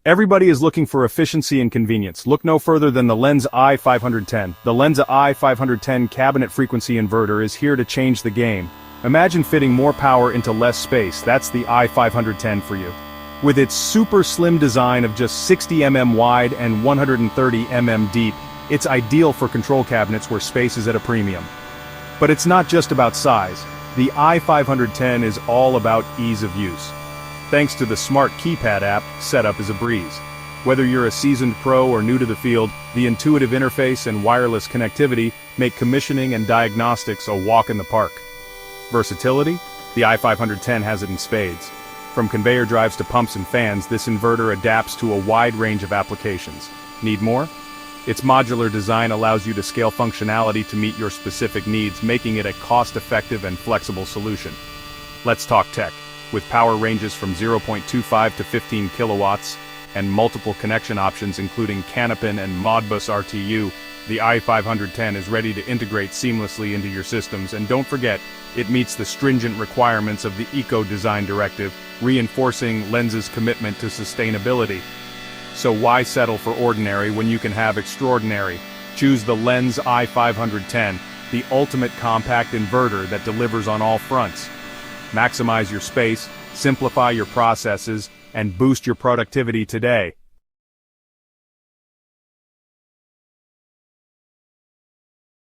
Everybody is looking for efficiency and convenience. Look no further than the Lenze i510. The Lenze i510 Cabinet Frequency Inverter is here to change the game. Imagine fitting more power into less space. That's the i510 for you. With its super slim design of just 60 mm wide and 130 mm deep, it's ideal for control cabinets where space is at a premium. But it's not just about size. The i510 is all about ease of use. Thanks to the smart keypad app, setup is a breeze. Whether you're a seasoned pro or new to the field, the intuitive interface and wireless connectivity make commissioning and diagnostics a walk in the park. Versatility? The i510 has it in spades. From conveyor drives to pumps and fans, this inverter adapts to a wide range of applications. Need more? Its modular design allows you to scale functionality to meet your specific needs, making it a cost-effective and flexible solution. Let's talk tech. With power ranges from 0.25 to 15 kilowatts, and multiple connection options including 𝐜𝐚𝐻 and Modbus RTU, the i510 is ready to integrate seamlessly into your systems, and don't forget, it meets the stringent requirements of the Eco Design Directive, reinforcing Lenze's commitment to sustainability. So why settle for ordinary when you can have extraordinary? Choose the Lenze i510, the ultimate compact inverter that delivers on all fronts. Maximize your space, simplify your processes, and boost your productivity today.